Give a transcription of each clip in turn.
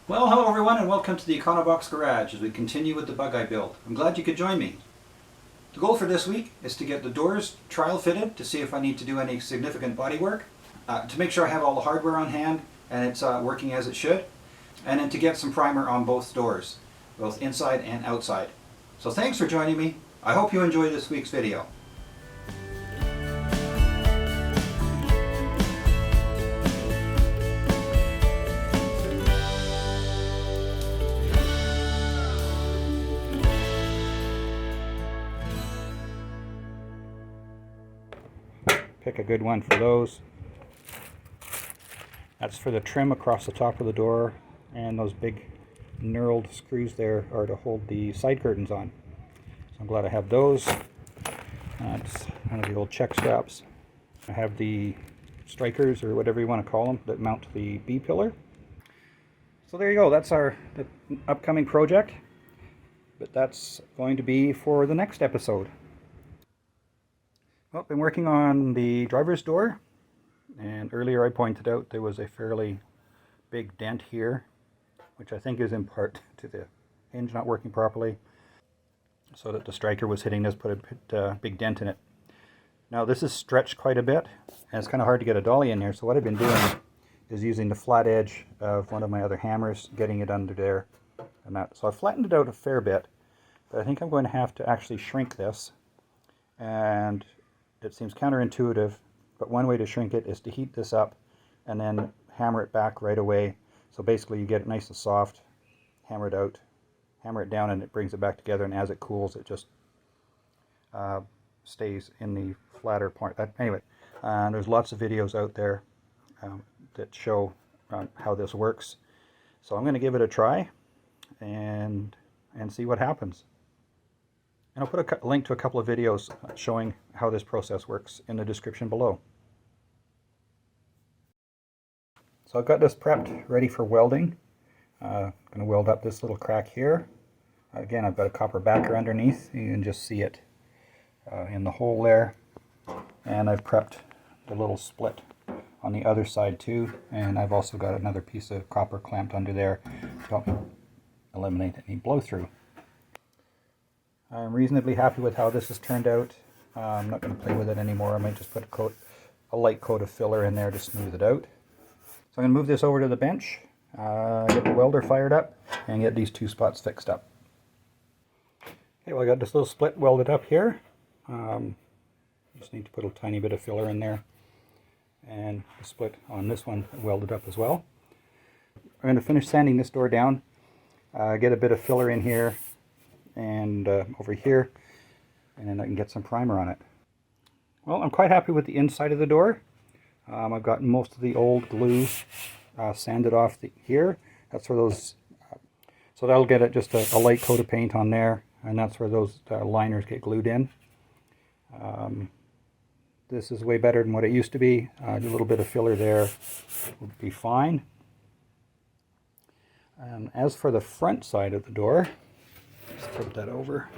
Well, hello everyone and welcome to the Econobox garage as we continue with the Bugeye build. I'm glad you could join me. The goal for this week is to get the doors trial fitted to see if I need to do any significant body work, to make sure I have all the hardware on hand and it's working as it should, and then to get some primer on both doors, both inside and outside. So thanks for joining me. I hope you enjoy this week's video. Pick a good one for those. That's for the trim across the top of the door, and those big knurled screws there are to hold the side curtains on. So I'm glad I have those. That's one of the old check straps. I have the strikers, or whatever you want to call them, that mount the B-pillar. So there you go, that's the upcoming project, but that's going to be for the next episode. Well, I've been working on the driver's door, and earlier I pointed out there was a fairly big dent here, which I think is in part to the hinge not working properly, so that the striker was hitting this, put a big dent in it. Now this is stretched quite a bit, and it's kind of hard to get a dolly in here, so what I've been doing is using the flat edge of one of my other hammers, getting it under there, and that. So I've flattened it out a fair bit, but I think I'm going to have to actually shrink this, and it seems counterintuitive, but one way to shrink it is to heat this up and then hammer it back right away. So basically you get it nice and soft, hammer it out, hammer it down, and it brings it back together, and as it cools it just stays in the flatter point. Anyway, there's lots of videos out there that show how this works. So I'm going to give it a try and see what happens. And I'll put a link to a couple of videos showing how this process works in the description below. So I've got this prepped, ready for welding. I'm going to weld up this little crack here. Again, I've got a copper backer underneath. You can just see it in the hole there. And I've prepped the little split on the other side too. And I've also got another piece of copper clamped under there to help me eliminate any blow through. I'm reasonably happy with how this has turned out. I'm not going to play with it anymore. I might just put a light coat of filler in there to smooth it out. So I'm going to move this over to the bench, get the welder fired up, and get these two spots fixed up. Okay, well I got this little split welded up here. Just need to put a tiny bit of filler in there, and the split on this one welded up as well. I'm going to finish sanding this door down, get a bit of filler in here and over here, and then I can get some primer on it. Well, I'm quite happy with the inside of the door. I've got most of the old glue sanded off here. That's where those, so that'll get it just a light coat of paint on there, and that's where those liners get glued in. This is way better than what it used to be. A little bit of filler there would be fine. As for the front side of the door, let's flip that over.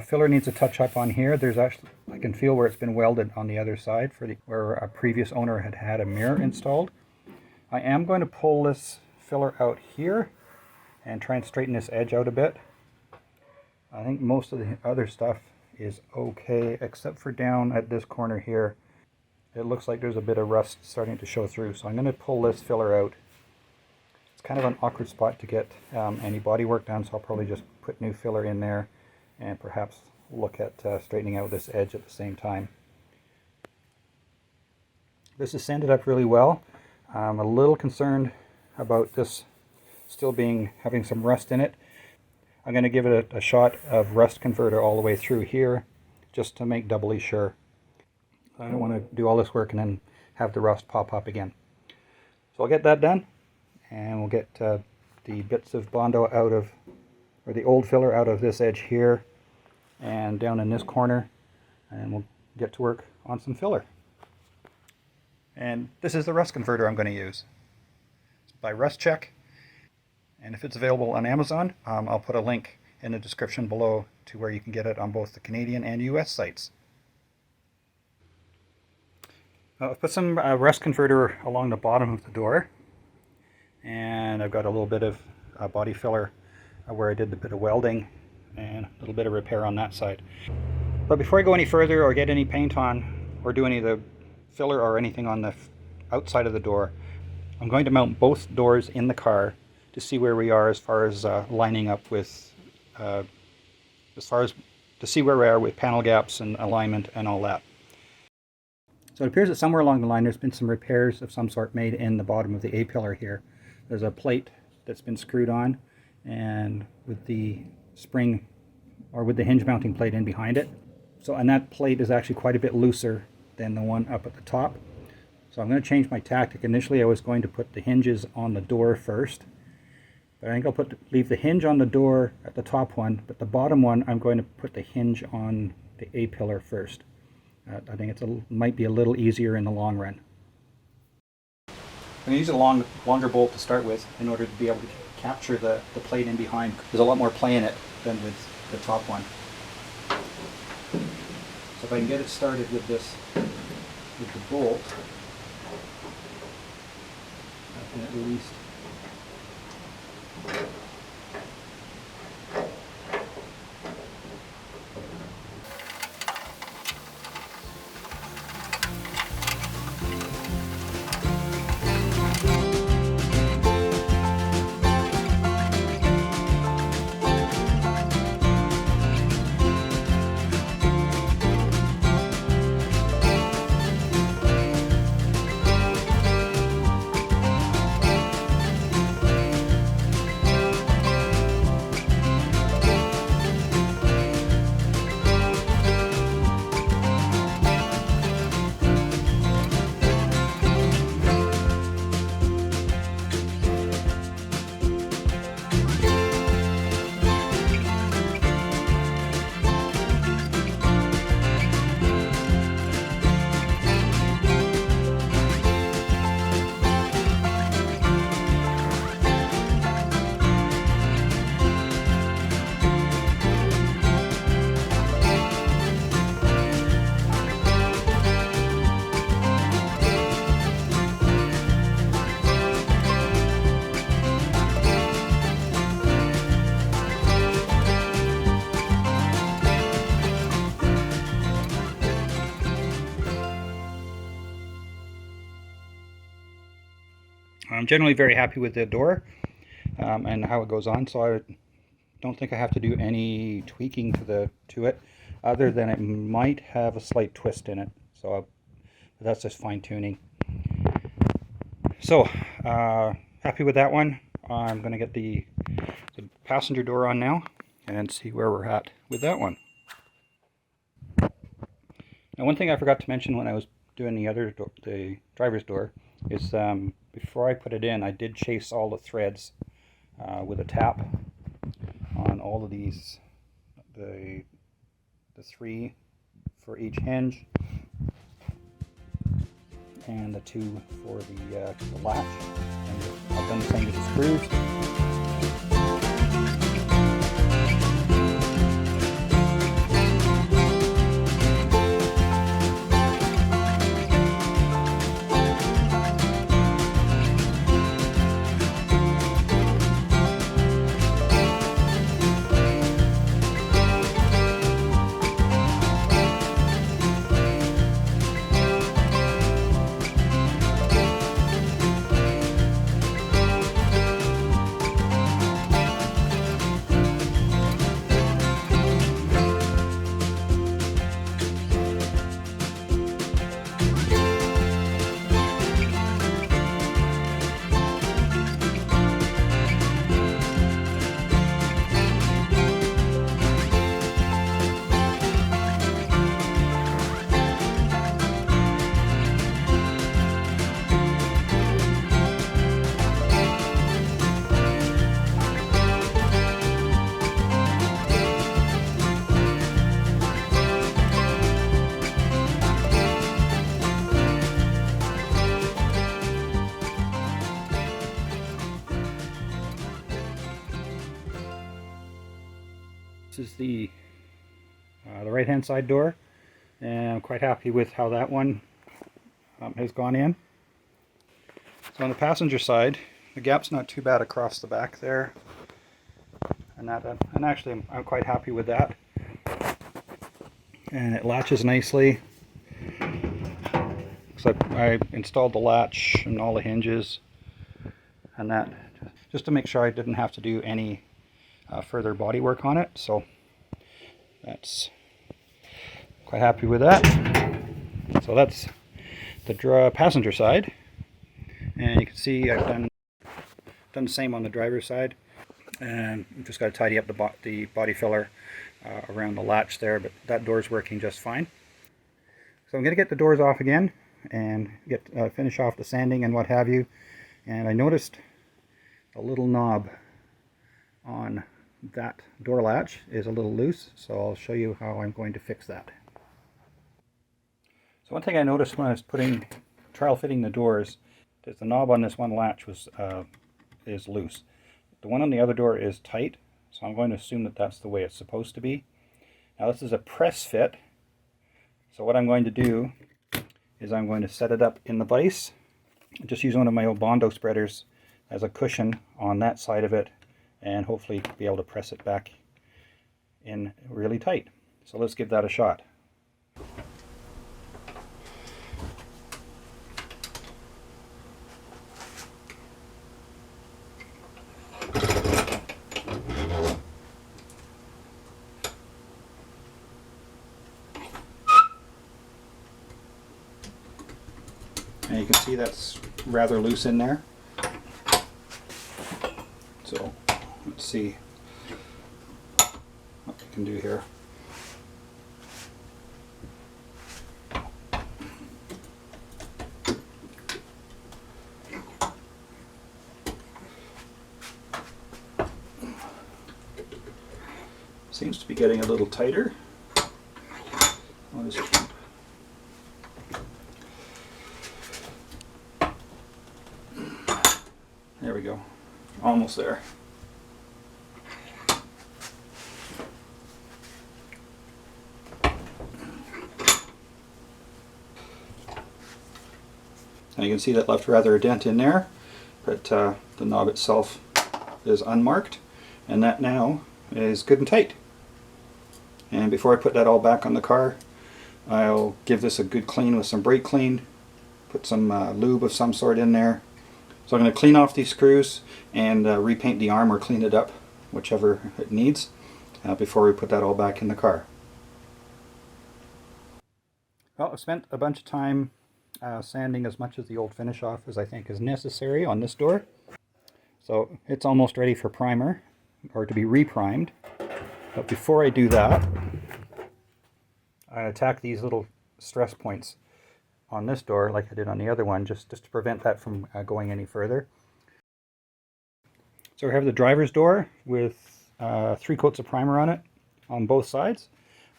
Filler needs a touch up on here. There's actually, I can feel where it's been welded on the other side where a previous owner had a mirror installed. I am going to pull this filler out here and try and straighten this edge out a bit. I think most of the other stuff is okay, except for down at this corner here. It looks like there's a bit of rust starting to show through, so I'm going to pull this filler out. It's kind of an awkward spot to get any body work done, so I'll probably just put new filler in there and perhaps look at straightening out this edge at the same time. This is sanded up really well. I'm a little concerned about this still having some rust in it. I'm going to give it a shot of rust converter all the way through here, just to make doubly sure. I don't want to do all this work and then have the rust pop up again. So I'll get that done, and we'll get the bits of Bondo out of, or the old filler out of this edge here and down in this corner, and we'll get to work on some filler. And this is the rust converter I'm going to use. It's by Rust Check, and if it's available on Amazon, I'll put a link in the description below to where you can get it on both the Canadian and US sites. I've put some rust converter along the bottom of the door, and I've got a little bit of body filler where I did a bit of welding and a little bit of repair on that side. But before I go any further or get any paint on or do any of the filler or anything on the outside of the door, I'm going to mount both doors in the car to see where we are as far as lining up with, to see where we are with panel gaps and alignment and all that. So it appears that somewhere along the line there's been some repairs of some sort made in the bottom of the A-pillar here. There's a plate that's been screwed on, and with the spring, or with the hinge mounting plate in behind it. So, and that plate is actually quite a bit looser than the one up at the top. So I'm going to change my tactic. Initially I was going to put the hinges on the door first, but I think I'll leave the hinge on the door at the top one, but the bottom one I'm going to put the hinge on the A-pillar first. I think it might be a little easier in the long run. I'm going to use a longer bolt to start with in order to be able to capture the plate in behind. There's a lot more play in it than with the top one. So if I can get it started with this, with the bolt, I can at least I'm generally very happy with the door and how it goes on, so I don't think I have to do any tweaking to it, other than it might have a slight twist in it. So that's just fine tuning. So happy with that one. I'm going to get the passenger door on now and see where we're at with that one. Now, one thing I forgot to mention when I was doing the driver's door is before I put it in, I did chase all the threads with a tap on all of these, the 3 for each hinge and the 2 for the latch, and I've done the same with the screws. This is the right hand side door, and I'm quite happy with how that one has gone in. So on the passenger side, the gap's not too bad across the back there, and actually I'm quite happy with that. And it latches nicely. So I installed the latch and all the hinges and that, just to make sure I didn't have to do any further body work on it. So that's quite happy with that. So that's the passenger side, and you can see I've done the same on the driver's side, and I've just got to tidy up the body filler around the latch there, but that door's working just fine. So I'm going to get the doors off again and finish off the sanding and what have you. And I noticed a little knob on that door latch is a little loose, so I'll show you how I'm going to fix that. So one thing I noticed when I was trial fitting the doors is the knob on this one latch is loose. The one on the other door is tight, so I'm going to assume that that's the way it's supposed to be. Now this is a press fit, so what I'm going to do is I'm going to set it up in the vise. Just use one of my old Bondo spreaders as a cushion on that side of it, and hopefully be able to press it back in really tight. So let's give that a shot. And you can see that's rather loose in there. So let's see what we can do here. Seems to be getting a little tighter. I'll just there we go. Almost there. And you can see that left rather a dent in there, but the knob itself is unmarked, and that now is good and tight. And before I put that all back on the car, I'll give this a good clean with some brake clean, put some lube of some sort in there. So I'm going to clean off these screws and repaint the arm or clean it up, whichever it needs, before we put that all back in the car. Well, I've spent a bunch of time sanding as much of the old finish off as I think is necessary on this door. So it's almost ready for primer, or to be reprimed. But before I do that, I attack these little stress points on this door like I did on the other one, just to prevent that from going any further. So we have the driver's door with 3 coats of primer on it on both sides.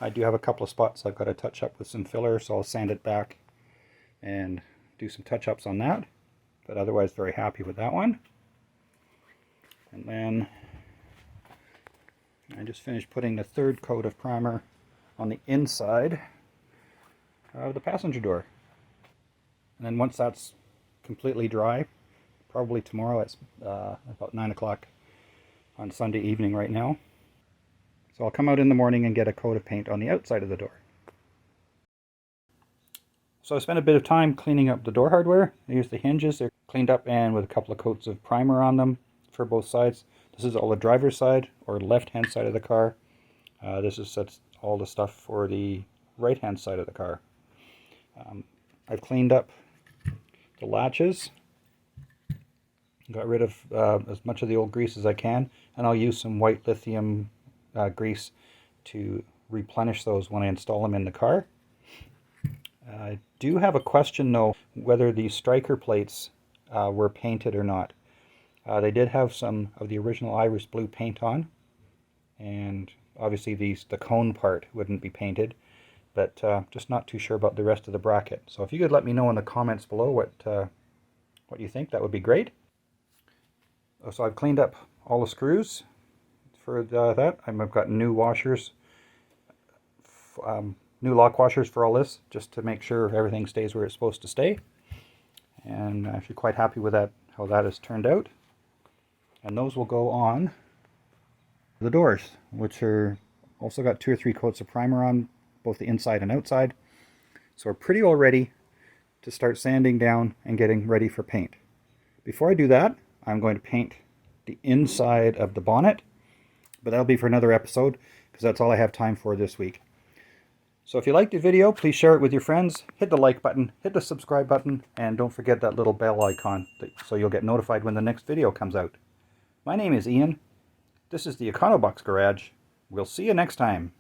I do have a couple of spots I've got to touch up with some filler, so I'll sand it back and do some touch-ups on that, but otherwise very happy with that one. And then I just finished putting the 3rd coat of primer on the inside of the passenger door. And then once that's completely dry, probably tomorrow, it's about 9 o'clock on Sunday evening right now. So I'll come out in the morning and get a coat of paint on the outside of the door. So I spent a bit of time cleaning up the door hardware. I used the hinges. They're cleaned up and with a couple of coats of primer on them for both sides. This is all the driver's side or left-hand side of the car. This is all the stuff for the right-hand side of the car. I've cleaned up the latches, got rid of as much of the old grease as I can, and I'll use some white lithium grease to replenish those when I install them in the car. I do have a question though, whether these striker plates were painted or not. They did have some of the original iris blue paint on, and obviously the cone part wouldn't be painted, but just not too sure about the rest of the bracket. So if you could let me know in the comments below what you think, that would be great. So I've cleaned up all the screws for that. I've got new washers, new lock washers for all this, just to make sure everything stays where it's supposed to stay. And I'm actually quite happy with that, how that has turned out. And those will go on the doors, which are also got 2 or 3 coats of primer on both the inside and outside. So we're pretty well ready to start sanding down and getting ready for paint. Before I do that, I'm going to paint the inside of the bonnet, but that'll be for another episode because that's all I have time for this week. So if you liked the video, please share it with your friends, hit the like button, hit the subscribe button, and don't forget that little bell icon so you'll get notified when the next video comes out. My name is Ian. This is the Econobox Garage. We'll see you next time.